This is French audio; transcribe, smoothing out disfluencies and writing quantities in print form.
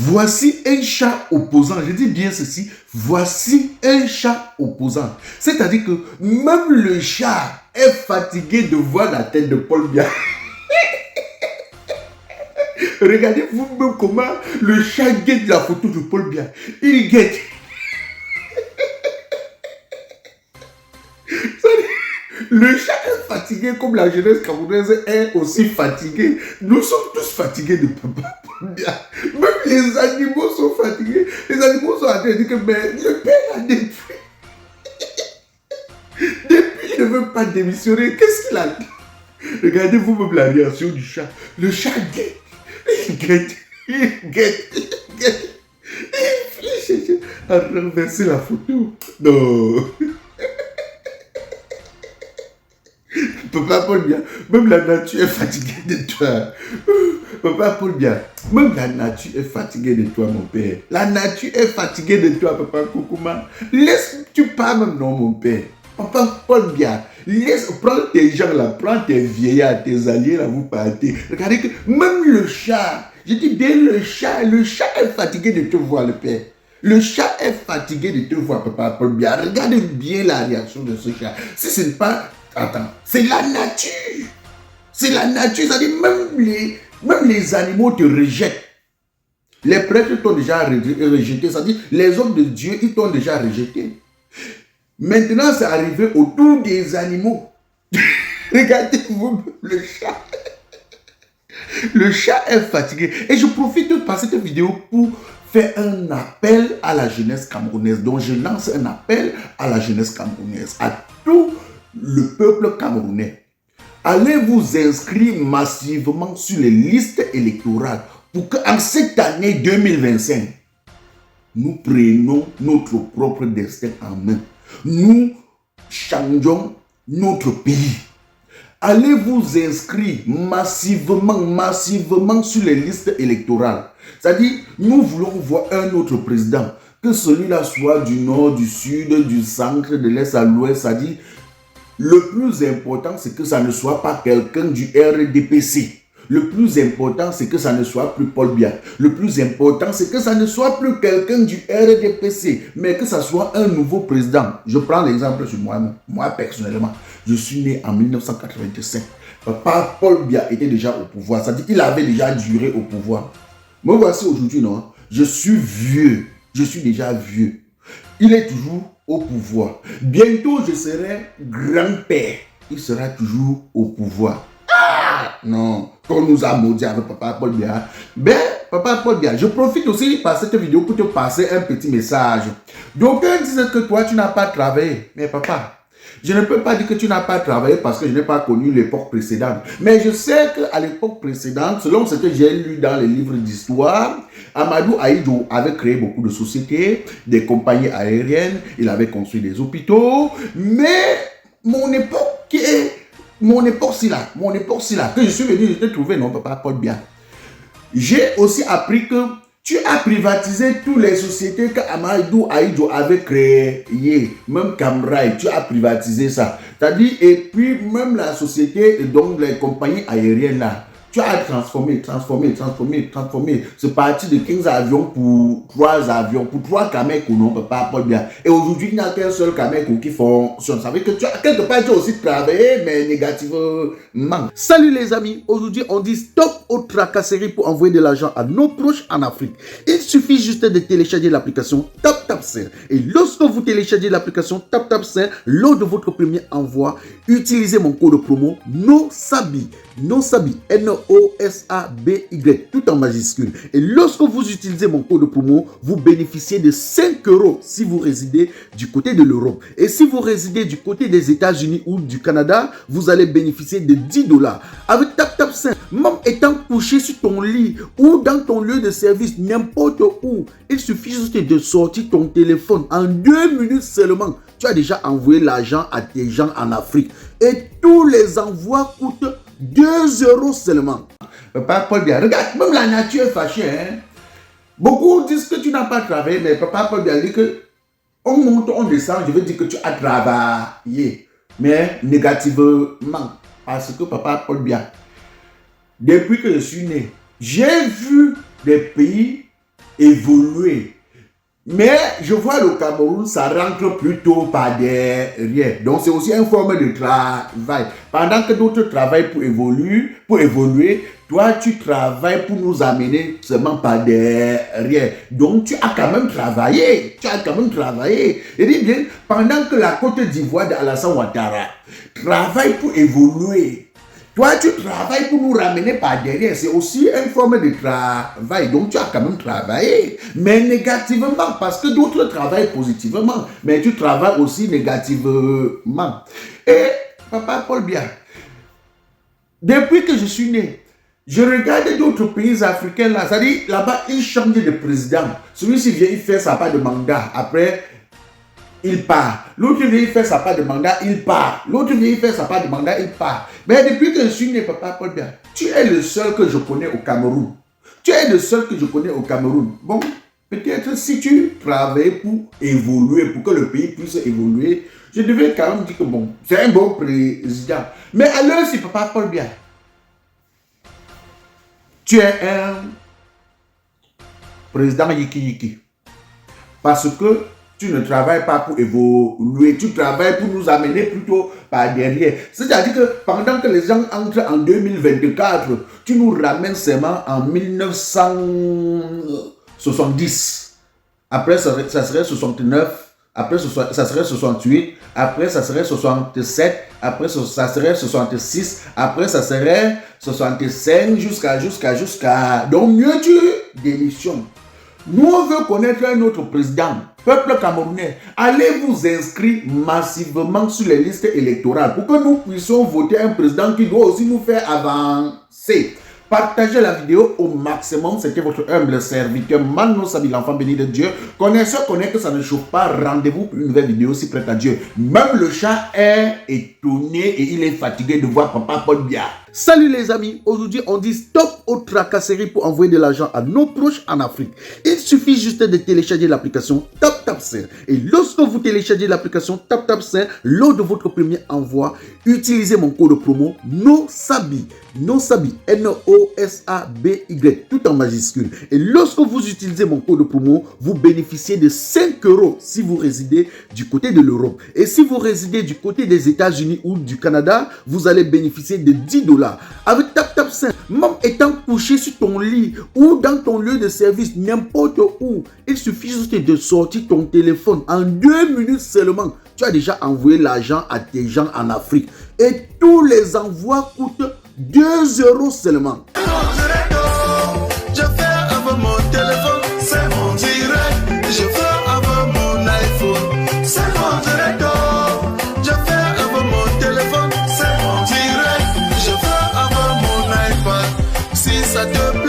Voici un chat opposant. Je dis bien ceci. Voici un chat opposant. C'est-à-dire que même le chat est fatigué de voir la tête de Paul Biya. Regardez vous-même comment le chat guette la photo de Paul Biya. Il guette. Le chat est fatigué comme la jeunesse camerounaise est aussi fatiguée. Nous sommes tous fatigués de Papa Paul Biya. Même les animaux sont fatigués. Les animaux sont en train de dire que mais le père a depuis. Depuis, il ne veut pas démissionner. Qu'est-ce qu'il a dit? Regardez vous-même la réaction du chat. Le chat guette. Il guette. Il guette. Il guette. Il cherche à renverser la photo. Non. Papa Paul Biya, même la nature est fatiguée de toi. Papa Paul Biya, même la nature est fatiguée de toi, mon père. La nature est fatiguée de toi, Papa Koukouma. Laisse-tu pas même, non, mon père. Papa Paul Biya, prends tes gens là, prends tes vieillards, tes alliés là, vous partez. Regardez que même le chat, je dis bien le chat est fatigué de te voir, le père. Le chat est fatigué de te voir, Papa Paul Biya. Regardez bien la réaction de ce chat. Si ce n'est pas... Attends, c'est la nature. C'est la nature. C'est-à-dire même les animaux te rejettent. Les prêtres t'ont déjà rejeté. C'est-à-dire les hommes de Dieu, ils t'ont déjà rejeté. Maintenant, c'est arrivé autour des animaux. Regardez-vous le chat. Le chat est fatigué. Et je profite de passer cette vidéo pour faire un appel à la jeunesse camerounaise. Donc, je lance un appel à la jeunesse camerounaise, à tout le peuple camerounais. Allez vous inscrire massivement sur les listes électorales pour qu'en cette année 2025, nous prenions notre propre destin en main. Nous changeons notre pays. Allez vous inscrire massivement sur les listes électorales. C'est-à-dire, nous voulons voir un autre président. Que celui-là soit du nord, du sud, du centre, de l'est à l'ouest. C'est-à-dire, le plus important, c'est que ça ne soit pas quelqu'un du RDPC. Le plus important, c'est que ça ne soit plus Paul Biya. Le plus important, c'est que ça ne soit plus quelqu'un du RDPC, mais que ça soit un nouveau président. Je prends l'exemple sur moi-même. Moi, personnellement, je suis né en 1985. Papa Paul Biya était déjà au pouvoir. C'est-à-dire qu'il avait déjà duré au pouvoir. Me voici aujourd'hui, non? Je suis vieux. Je suis déjà vieux. Il est toujours au pouvoir. Bientôt, je serai grand-père. Il sera toujours au pouvoir. Ah, non, qu'on nous a maudit avec Papa Paul Biya. Ben, Papa Paul Biya, je profite aussi par cette vidéo pour te passer un petit message. D'aucuns disent que toi, tu n'as pas travaillé. Mais papa, je ne peux pas dire que tu n'as pas travaillé parce que je n'ai pas connu l'époque précédente. Mais je sais qu'à l'époque précédente, selon ce que j'ai lu dans les livres d'histoire, Amadou Ahidjo avait créé beaucoup de sociétés, des compagnies aériennes, il avait construit des hôpitaux, mais mon époque c'est là, que je suis venu te trouver, non, Papa Paul Biya. J'ai aussi appris que tu as privatisé toutes les sociétés que Amadou Ahidjo avait créées. Même Camrail, tu as privatisé ça. C'est-à-dire, et puis même la société, donc les compagnies aériennes là, tu as transformé. C'est parti de 15 avions pour 3 avions, pour 3 Cameco, non, Papa Paul Biya. Et aujourd'hui, il n'y a qu'un seul Cameco qui fonctionne. Ça veut dire que tu as quelque part tu as aussi travaillé, mais négativement. Salut les amis, aujourd'hui on dit stop aux tracasseries pour envoyer de l'argent à nos proches en Afrique. Il suffit juste de télécharger l'application TapTapSend. Et lorsque vous téléchargez l'application TapTapSend, lors de votre premier envoi, utilisez mon code promo NOSABY, NOSABY, tout en majuscule. Et lorsque vous utilisez mon code promo, vous bénéficiez de 5 € si vous résidez du côté de l'Europe. Et si vous résidez du côté des États-Unis ou du Canada, vous allez bénéficier de 10 $. Avec TapTapSend, même étant couché sur ton lit ou dans ton lieu de service, n'importe où, il suffit juste de sortir ton téléphone. En 2 minutes seulement, tu as déjà envoyé l'argent à tes gens en Afrique. Et tous les envois coûtent 2 € seulement. Papa Paul Biya, regarde, même la nature est fâchée. Hein? Beaucoup disent que tu n'as pas travaillé, mais Papa Paul Biya dit que on monte, on descend, je veux dire que tu as travaillé. Mais négativement. Parce que Papa Paul Biya, depuis que je suis né, j'ai vu des pays évoluer. Mais je vois le Cameroun, ça rentre plutôt par derrière. Donc c'est aussi une forme de travail. Pendant que d'autres travaillent pour évoluer, toi tu travailles pour nous amener seulement par derrière. Donc tu as quand même travaillé. Et dis bien, pendant que la Côte d'Ivoire d'Alassane Ouattara travaille pour évoluer, toi, tu travailles pour nous ramener par derrière. C'est aussi une forme de travail. Donc, tu as quand même travaillé. Mais négativement, parce que d'autres travaillent positivement. Mais tu travailles aussi négativement. Et, Papa Paul Biya, depuis que je suis né, je regarde d'autres pays africains là. C'est-à-dire, là-bas, ils changent de président. Celui-ci vient, il fait sa part de mandat. Après, il part. L'autre vient, il fait sa part de mandat, il part. L'autre vient, il fait sa part de mandat, il part. Mais depuis que je suis né, Papa Paul Biya, tu es le seul que je connais au Cameroun. Bon, peut-être si tu travailles pour évoluer, pour que le pays puisse évoluer, je devais quand même dire que bon, c'est un bon président. Mais alors, si Papa Paul Biya, tu es un président yiki-yiki. Parce que tu ne travailles pas pour évoluer, tu travailles pour nous amener plutôt par derrière. C'est-à-dire que pendant que les gens entrent en 2024, tu nous ramènes seulement en 1970. Après, ça serait 69. Après, ça serait 68. Après, ça serait 67. Après, ça serait 66. Après, ça serait 65 jusqu'à... Donc, mieux tu démissionnes. Nous, on veut connaître un autre président. Peuple camerounais, allez vous inscrire massivement sur les listes électorales pour que nous puissions voter un président qui doit aussi nous faire avancer. Partagez la vidéo au maximum. C'était votre humble serviteur Mano Sabi, l'enfant béni de Dieu. Connaisseur connaît que ça ne chauffe pas. Rendez-vous pour une nouvelle vidéo si prête à Dieu. Même le chat est étonné et il est fatigué de voir Papa Paul Biya. Salut les amis, aujourd'hui on dit stop aux tracasseries pour envoyer de l'argent à nos proches en Afrique. Il suffit juste de télécharger l'application TapTapSend. Et lorsque vous téléchargez l'application TapTapSend, lors de votre premier envoi, utilisez mon code promo NOSABI, N-O-S-A-B-Y, tout en majuscule. Et lorsque vous utilisez mon code promo, vous bénéficiez de 5 € si vous résidez du côté de l'Europe. Et si vous résidez du côté des États-Unis ou du Canada, vous allez bénéficier de 10 $. Avec TapTapSend, même étant couché sur ton lit ou dans ton lieu de service, n'importe où, il suffit juste de sortir ton téléphone. En 2 minutes seulement, tu as déjà envoyé l'argent à tes gens en Afrique. Et tous les envois coûtent 2 € seulement. Je fais avec mon téléphone, c'est mon direct. Je fais avec mon iPhone, c'est mon direct. Je fais avec mon téléphone, c'est mon direct. Je fais avec mon iPad. Si ça te plaît.